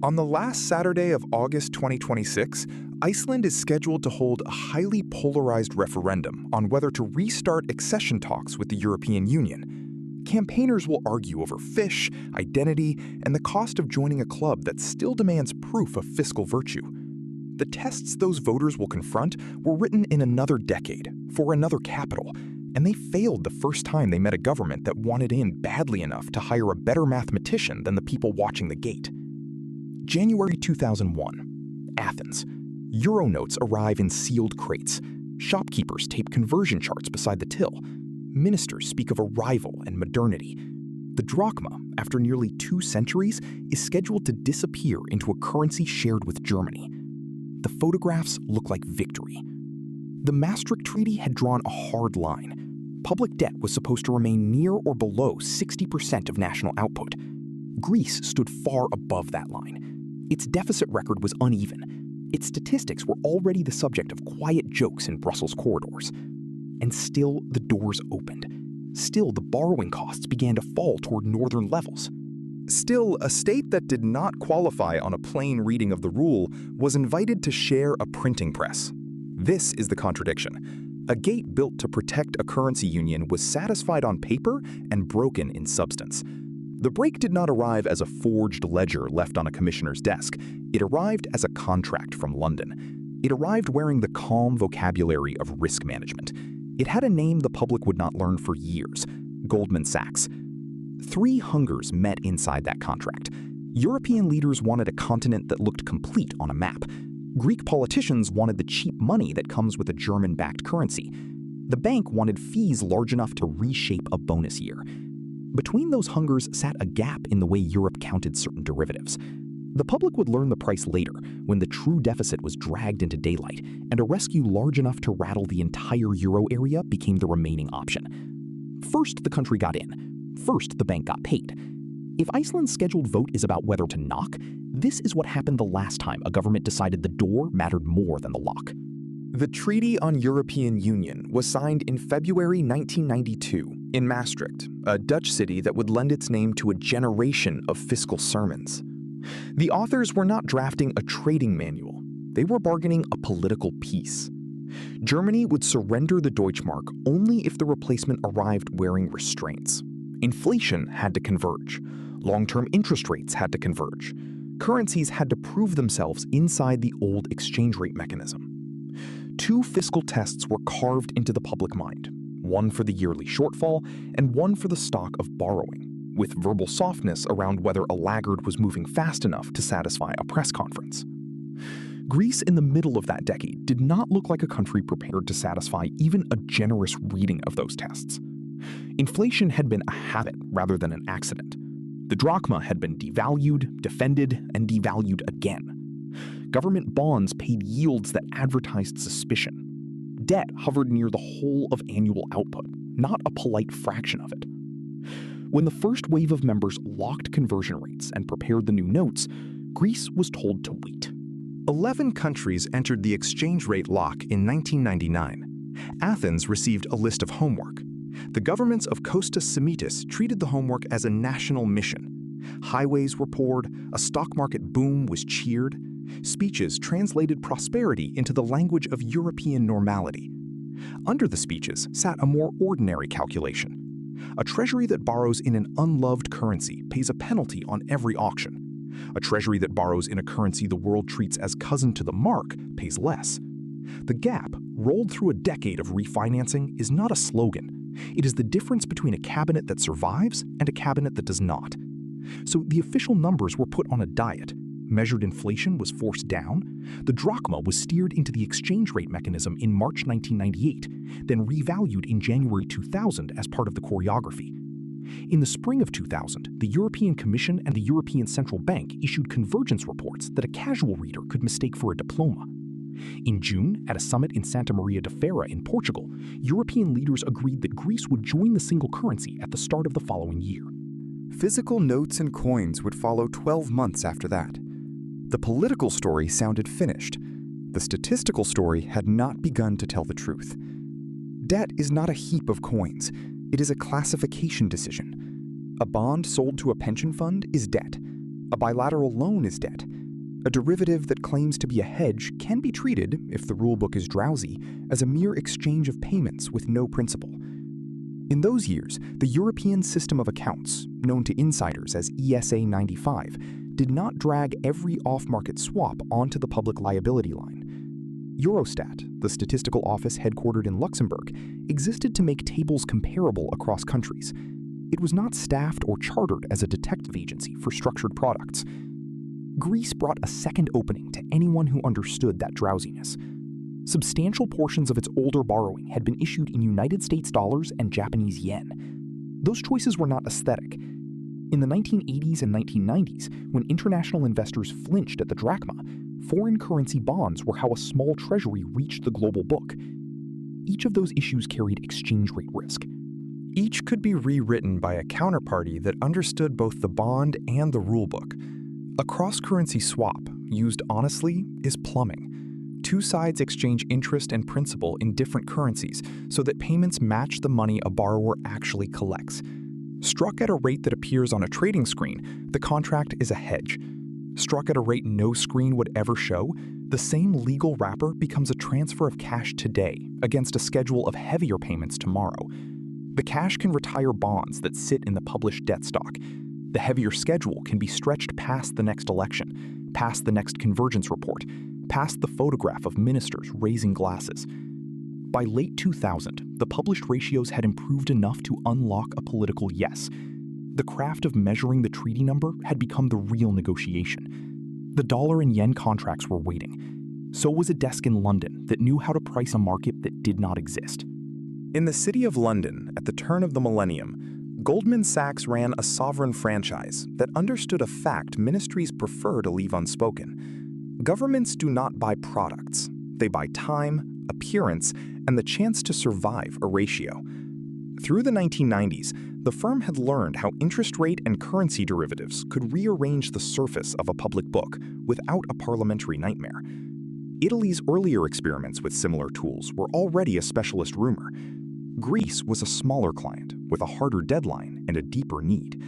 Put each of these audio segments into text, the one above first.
On the last Saturday of August 2026, Iceland is scheduled to hold a highly polarized referendum on whether to restart accession talks with the European Union. Campaigners will argue over fish, identity, and the cost of joining a club that still demands proof of fiscal virtue. The tests those voters will confront were written in another decade, for another capital, and they failed the first time they met a government that wanted in badly enough to hire a better mathematician than the people watching the gate. January 2001, Athens. Euro notes arrive in sealed crates. Shopkeepers tape conversion charts beside the till. Ministers speak of arrival and modernity. The drachma, after nearly 2 centuries, is scheduled to disappear into a currency shared with Germany. The photographs look like victory. The Maastricht Treaty had drawn a hard line. Public debt was supposed to remain near or below 60% of national output. Greece stood far above that line. Its deficit record was uneven. Its statistics were already the subject of quiet jokes in Brussels corridors. And still, the doors opened. Still, the borrowing costs began to fall toward northern levels. Still, a state that did not qualify on a plain reading of the rule was invited to share a printing press. This is the contradiction. A gate built to protect a currency union was satisfied on paper and broken in substance. The break did not arrive as a forged ledger left on a commissioner's desk. It arrived as a contract from London. It arrived wearing the calm vocabulary of risk management. It had a name the public would not learn for years: Goldman Sachs. 3 hungers met inside that contract. European leaders wanted a continent that looked complete on a map. Greek politicians wanted the cheap money that comes with a German-backed currency. The bank wanted fees large enough to reshape a bonus year. Between those hungers sat a gap in the way Europe counted certain derivatives. The public would learn the price later, when the true deficit was dragged into daylight, and a rescue large enough to rattle the entire euro area became the remaining option. First, the country got in. First, the bank got paid. If Iceland's scheduled vote is about whether to knock, this is what happened the last time a government decided the door mattered more than the lock. The Treaty on European Union was signed in February 1992 in Maastricht, a Dutch city that would lend its name to a generation of fiscal sermons. The authors were not drafting a trading manual. They were bargaining a political peace. Germany would surrender the Deutschmark only if the replacement arrived wearing restraints. Inflation had to converge. Long-term interest rates had to converge. Currencies had to prove themselves inside the old exchange rate mechanism. 2 fiscal tests were carved into the public mind, one for the yearly shortfall and one for the stock of borrowing, with verbal softness around whether a laggard was moving fast enough to satisfy a press conference. Greece in the middle of that decade did not look like a country prepared to satisfy even a generous reading of those tests. Inflation had been a habit rather than an accident. The drachma had been devalued, defended, and devalued again. Government bonds paid yields that advertised suspicion. Debt hovered near the whole of annual output, not a polite fraction of it. When the first wave of members locked conversion rates and prepared the new notes, Greece was told to wait. 11 countries entered the exchange rate lock in 1999. Athens received a list of homework. The governments of Kostas Simitis treated the homework as a national mission. Highways were poured, a stock market boom was cheered. Speeches translated prosperity into the language of European normality. Under the speeches sat a more ordinary calculation. A treasury that borrows in an unloved currency pays a penalty on every auction. A treasury that borrows in a currency the world treats as cousin to the mark pays less. The gap, rolled through a decade of refinancing, is not a slogan. It is the difference between a cabinet that survives and a cabinet that does not. So the official numbers were put on a diet. Measured inflation was forced down. The drachma was steered into the exchange rate mechanism in March 1998, then revalued in January 2000 as part of the choreography. In the spring of 2000, the European Commission and the European Central Bank issued convergence reports that a casual reader could mistake for a diploma. In June, at a summit in Santa Maria de Feira in Portugal, European leaders agreed that Greece would join the single currency at the start of the following year. Physical notes and coins would follow 12 months after that. The political story sounded finished. The statistical story had not begun to tell the truth. Debt is not a heap of coins. It is a classification decision. A bond sold to a pension fund is debt. A bilateral loan is debt. A derivative that claims to be a hedge can be treated, if the rulebook is drowsy, as a mere exchange of payments with no principal. In those years, the European system of accounts, known to insiders as ESA 95, did not drag every off-market swap onto the public liability line. Eurostat, the statistical office headquartered in Luxembourg, existed to make tables comparable across countries. It was not staffed or chartered as a detective agency for structured products. Greece brought a second opening to anyone who understood that drowsiness. Substantial portions of its older borrowing had been issued in United States dollars and Japanese yen. Those choices were not aesthetic. In the 1980s and 1990s, when international investors flinched at the drachma, foreign currency bonds were how a small treasury reached the global book. Each of those issues carried exchange rate risk. Each could be rewritten by a counterparty that understood both the bond and the rulebook. A cross-currency swap, used honestly, is plumbing. Two sides exchange interest and principal in different currencies so that payments match the money a borrower actually collects. Struck at a rate that appears on a trading screen, the contract is a hedge. Struck at a rate no screen would ever show, the same legal wrapper becomes a transfer of cash today against a schedule of heavier payments tomorrow. The cash can retire bonds that sit in the published debt stock. The heavier schedule can be stretched past the next election, past the next convergence report, past the photograph of ministers raising glasses. By late 2000, the published ratios had improved enough to unlock a political yes. The craft of measuring the treaty number had become the real negotiation. The dollar and yen contracts were waiting. So was a desk in London that knew how to price a market that did not exist. In the city of London, at the turn of the millennium, Goldman Sachs ran a sovereign franchise that understood a fact ministries prefer to leave unspoken. Governments do not buy products. They buy time, appearance, and the chance to survive a ratio. Through the 1990s, the firm had learned how interest rate and currency derivatives could rearrange the surface of a public book without a parliamentary nightmare. Italy's earlier experiments with similar tools were already a specialist rumor. Greece was a smaller client with a harder deadline and a deeper need.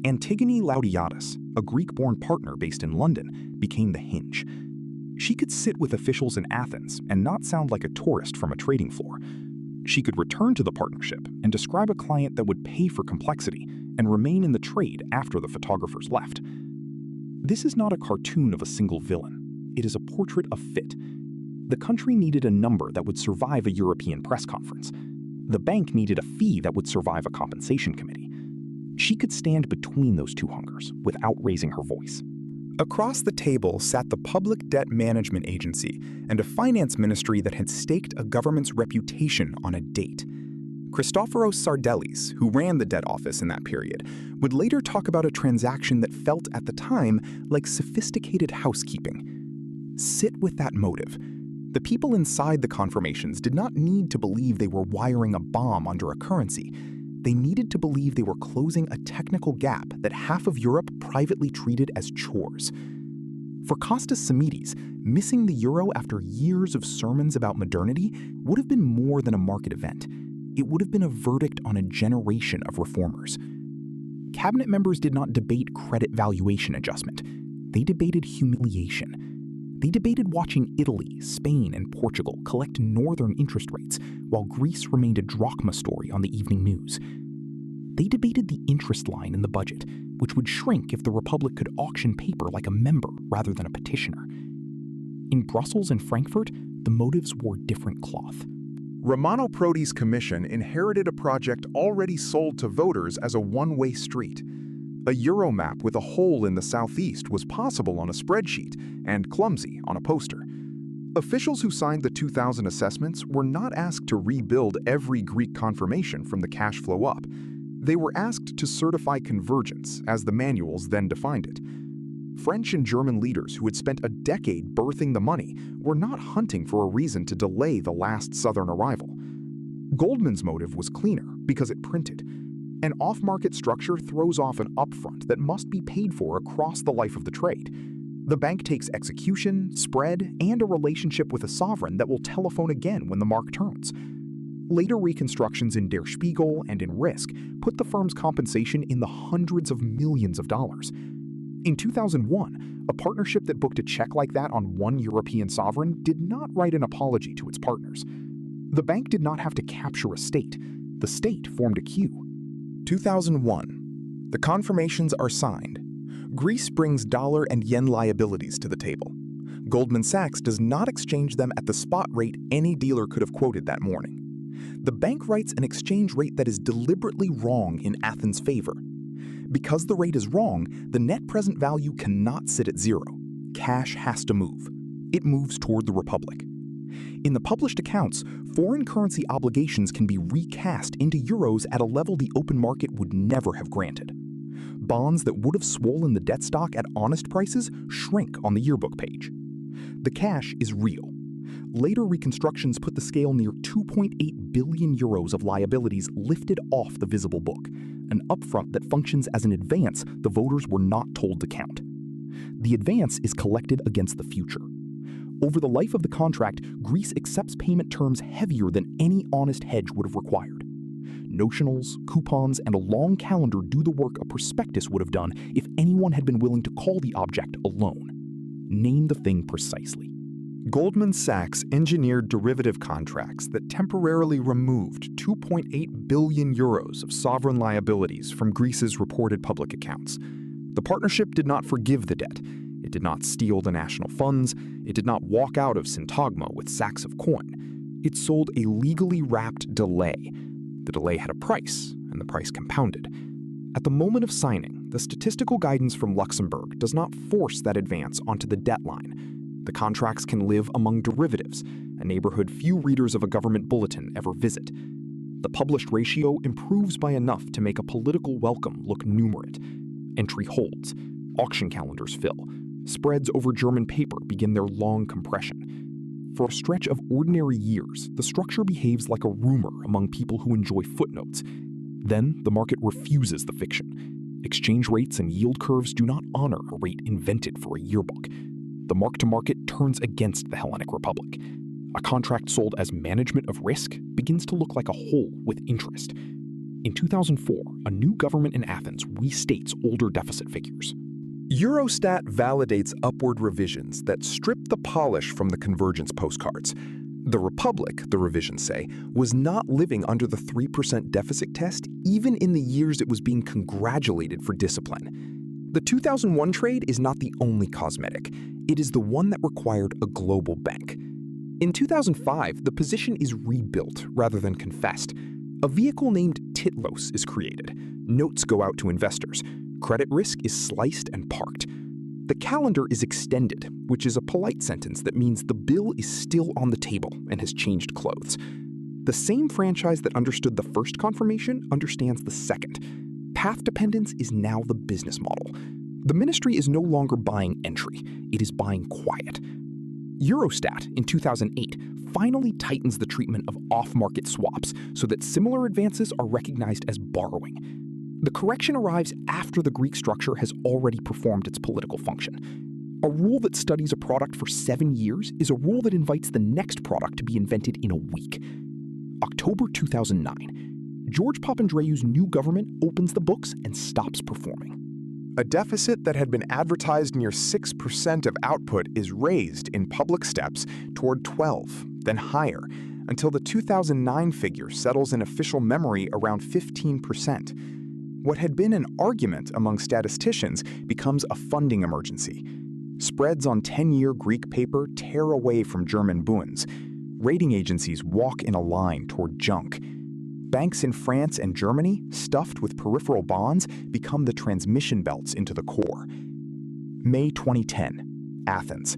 Antigone Loudiadis, a Greek-born partner based in London, became the hinge. She could sit with officials in Athens and not sound like a tourist from a trading floor. She could return to the partnership and describe a client that would pay for complexity and remain in the trade after the photographers left. This is not a cartoon of a single villain. It is a portrait of fit. The country needed a number that would survive a European press conference. The bank needed a fee that would survive a compensation committee. She could stand between those two hungers without raising her voice. Across the table sat the Public Debt Management Agency and a finance ministry that had staked a government's reputation on a date. Christoforos Sardellis, who ran the debt office in that period, would later talk about a transaction that felt at the time like sophisticated housekeeping. Sit with that motive. The people inside the confirmations did not need to believe they were wiring a bomb under a currency. They needed to believe they were closing a technical gap that half of Europe privately treated as chores. For Kostas Samides, missing the euro after years of sermons about modernity would have been more than a market event. It would have been a verdict on a generation of reformers. Cabinet members did not debate credit valuation adjustment. They debated humiliation. They debated watching Italy, Spain, and Portugal collect northern interest rates while Greece remained a drachma story on the evening news. They debated the interest line in the budget, which would shrink if the Republic could auction paper like a member rather than a petitioner. In Brussels and Frankfurt, the motives wore different cloth. Romano Prodi's commission inherited a project already sold to voters as a one-way street. A Euro map with a hole in the southeast was possible on a spreadsheet and clumsy on a poster. Officials who signed the 2000 assessments were not asked to rebuild every Greek confirmation from the cash flow up. They were asked to certify convergence, as the manuals then defined it. French and German leaders who had spent a decade birthing the money were not hunting for a reason to delay the last southern arrival. Goldman's motive was cleaner because it printed. An off-market structure throws off an upfront that must be paid for across the life of the trade. The bank takes execution, spread, and a relationship with a sovereign that will telephone again when the mark turns. Later reconstructions in Der Spiegel and in Risk put the firm's compensation in the hundreds of millions of dollars. In 2001, a partnership that booked a check like that on one European sovereign did not write an apology to its partners. The bank did not have to capture a state. The state formed a queue. 2001. The confirmations are signed. Greece brings dollar and yen liabilities to the table. Goldman Sachs does not exchange them at the spot rate any dealer could have quoted that morning. The bank writes an exchange rate that is deliberately wrong in Athens' favor. Because the rate is wrong, the net present value cannot sit at zero. Cash has to move. It moves toward the Republic. In the published accounts, foreign currency obligations can be recast into euros at a level the open market would never have granted. Bonds that would have swollen the debt stock at honest prices shrink on the yearbook page. The cash is real. Later reconstructions put the scale near 2.8 billion euros of liabilities lifted off the visible book, an upfront that functions as an advance the voters were not told to count. The advance is collected against the future. Over the life of the contract, Greece accepts payment terms heavier than any honest hedge would have required. Notionals, coupons, and a long calendar do the work a prospectus would have done if anyone had been willing to call the object a loan. Name the thing precisely. Goldman Sachs engineered derivative contracts that temporarily removed 2.8 billion euros of sovereign liabilities from Greece's reported public accounts. The partnership did not forgive the debt. It did not steal the national funds. It did not walk out of Syntagma with sacks of coin. It sold a legally wrapped delay. The delay had a price, and the price compounded. At the moment of signing, the statistical guidance from Luxembourg does not force that advance onto the debt line. The contracts can live among derivatives, a neighborhood few readers of a government bulletin ever visit. The published ratio improves by enough to make a political welcome look numerate. Entry holds. Auction calendars fill. Spreads over German paper begin their long compression. For a stretch of ordinary years, the structure behaves like a rumor among people who enjoy footnotes. Then the market refuses the fiction. Exchange rates and yield curves do not honor a rate invented for a yearbook. The mark-to-market turns against the Hellenic Republic. A contract sold as management of risk begins to look like a hole with interest. In 2004, a new government in Athens restates older deficit figures. Eurostat validates upward revisions that strip the polish from the convergence postcards. The Republic, the revisions say, was not living under the 3% deficit test even in the years it was being congratulated for discipline. The 2001 trade is not the only cosmetic. It is the one that required a global bank. In 2005, the position is rebuilt rather than confessed. A vehicle named Titlos is created. Notes go out to investors. Credit risk is sliced and parked. The calendar is extended, which is a polite sentence that means the bill is still on the table and has changed clothes. The same franchise that understood the first confirmation understands the second. Path dependence is now the business model. The ministry is no longer buying entry, it is buying quiet. Eurostat, in 2008, finally tightens the treatment of off-market swaps so that similar advances are recognized as borrowing. The correction arrives after the Greek structure has already performed its political function. A rule that studies a product for 7 years is a rule that invites the next product to be invented in a week. October 2009. George Papandreou's new government opens the books and stops performing. A deficit that had been advertised near 6% of output is raised in public steps toward 12, then higher, until the 2009 figure settles in official memory around 15%. What had been an argument among statisticians becomes a funding emergency. Spreads on 10-year Greek paper tear away from German bunds. Rating agencies walk in a line toward junk. Banks in France and Germany, stuffed with peripheral bonds, become the transmission belts into the core. May 2010, Athens.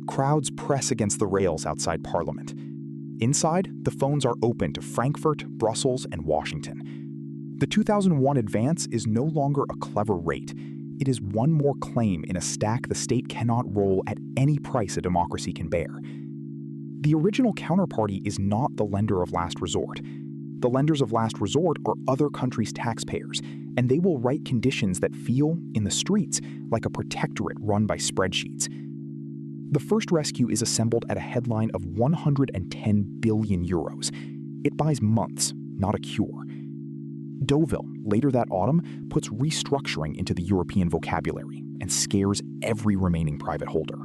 Crowds press against the rails outside Parliament. Inside, the phones are open to Frankfurt, Brussels, and Washington. The 2001 advance is no longer a clever rate. It is one more claim in a stack the state cannot roll at any price a democracy can bear. The original counterparty is not the lender of last resort. The lenders of last resort are other countries' taxpayers, and they will write conditions that feel, in the streets, like a protectorate run by spreadsheets. The first rescue is assembled at a headline of 110 billion euros. It buys months, not a cure. Deauville, later that autumn, puts restructuring into the European vocabulary and scares every remaining private holder.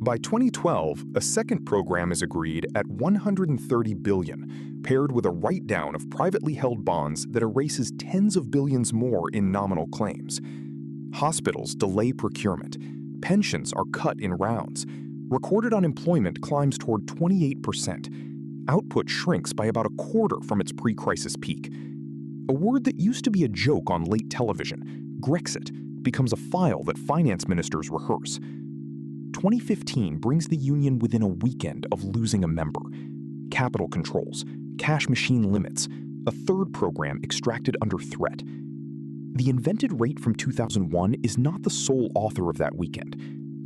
By 2012, a second program is agreed at $130 billion, paired with a write-down of privately held bonds that erases tens of billions more in nominal claims. Hospitals delay procurement. Pensions are cut in rounds. Recorded unemployment climbs toward 28%. Output shrinks by about a quarter from its pre-crisis peak. A word that used to be a joke on late television, Grexit, becomes a file that finance ministers rehearse. 2015 brings the union within a weekend of losing a member. Capital controls, cash machine limits, a third program extracted under threat. The invented rate from 2001 is not the sole author of that weekend.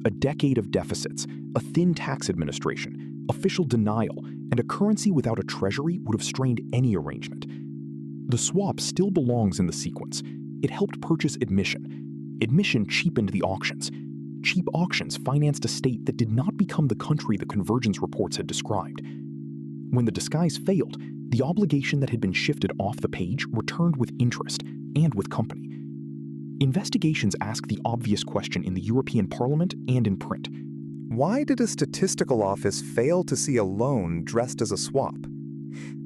A decade of deficits, a thin tax administration, official denial, and a currency without a treasury would have strained any arrangement. The swap still belongs in the sequence. It helped purchase admission. Admission cheapened the auctions. Cheap auctions financed a state that did not become the country the convergence reports had described. When the disguise failed, the obligation that had been shifted off the page returned with interest and with company. Investigations ask the obvious question in the European Parliament and in print. Why did a statistical office fail to see a loan dressed as a swap?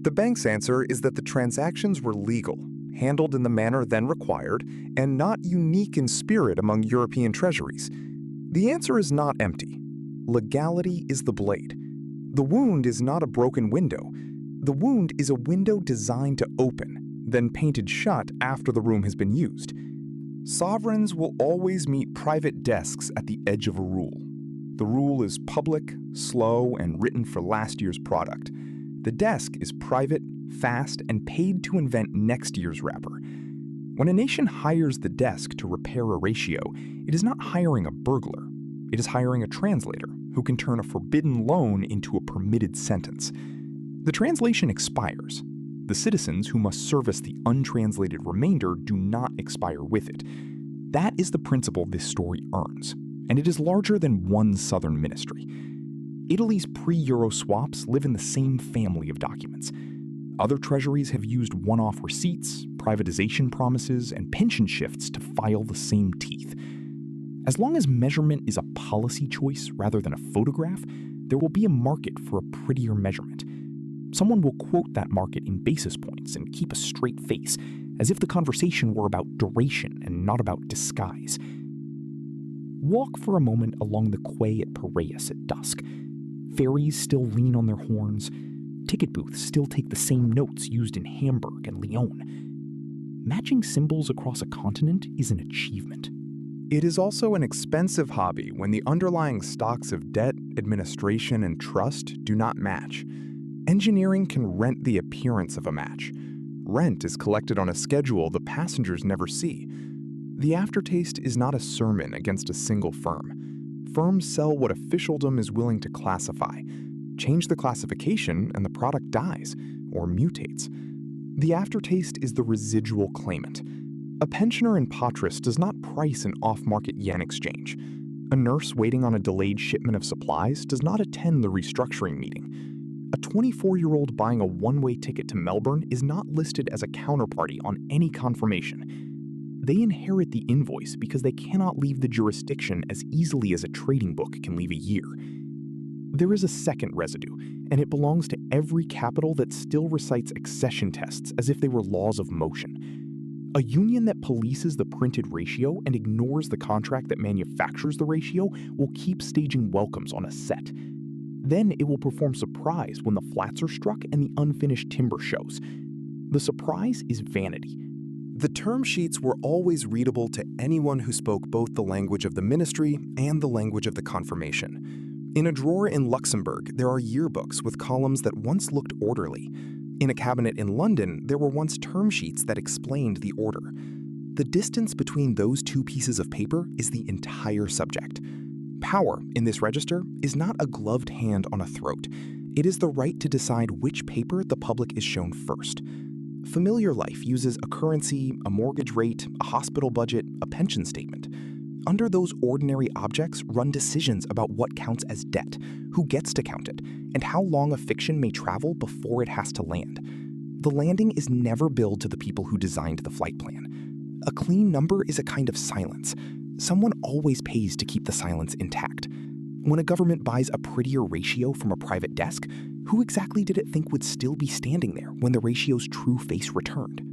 The bank's answer is that the transactions were legal, handled in the manner then required, and not unique in spirit among European treasuries. The answer is not empty. Legality is the blade. The wound is not a broken window. The wound is a window designed to open, then painted shut after the room has been used. Sovereigns will always meet private desks at the edge of a rule. The rule is public, slow, and written for last year's product. The desk is private, fast, and paid to invent next year's wrapper. When a nation hires the desk to repair a ratio, it is not hiring a burglar. It is hiring a translator who can turn a forbidden loan into a permitted sentence. The translation expires. The citizens who must service the untranslated remainder do not expire with it. That is the principle this story earns, and it is larger than one southern ministry. Italy's pre-Euro swaps live in the same family of documents. Other treasuries have used one-off receipts, privatization promises, and pension shifts to file the same teeth. As long as measurement is a policy choice rather than a photograph, there will be a market for a prettier measurement. Someone will quote that market in basis points and keep a straight face, as if the conversation were about duration and not about disguise. Walk for a moment along the quay at Piraeus at dusk. Ferries still lean on their horns. Ticket booths still take the same notes used in Hamburg and Lyon. Matching symbols across a continent is an achievement. It is also an expensive hobby when the underlying stocks of debt, administration, and trust do not match. Engineering can rent the appearance of a match. Rent is collected on a schedule the passengers never see. The aftertaste is not a sermon against a single firm. Firms sell what officialdom is willing to classify. Change the classification and the product dies, or mutates. The aftertaste is the residual claimant. A pensioner in Patras does not price an off-market yen exchange. A nurse waiting on a delayed shipment of supplies does not attend the restructuring meeting. A 24-year-old buying a one-way ticket to Melbourne is not listed as a counterparty on any confirmation. They inherit the invoice because they cannot leave the jurisdiction as easily as a trading book can leave a year. There is a second residue, and it belongs to every capital that still recites accession tests as if they were laws of motion. A union that polices the printed ratio and ignores the contract that manufactures the ratio will keep staging welcomes on a set. Then it will perform surprise when the flats are struck and the unfinished timber shows. The surprise is vanity. The term sheets were always readable to anyone who spoke both the language of the ministry and the language of the confirmation. In a drawer in Luxembourg, there are yearbooks with columns that once looked orderly. In a cabinet in London, there were once term sheets that explained the order. The distance between those two pieces of paper is the entire subject. Power, in this register, is not a gloved hand on a throat. It is the right to decide which paper the public is shown first. Familiar life uses a currency, a mortgage rate, a hospital budget, a pension statement. Under those ordinary objects run decisions about what counts as debt, who gets to count it, and how long a fiction may travel before it has to land. The landing is never billed to the people who designed the flight plan. A clean number is a kind of silence. someone always pays to keep the silence intact. When a government buys a prettier ratio from a private desk, who exactly did it think would still be standing there when the ratio's true face returned?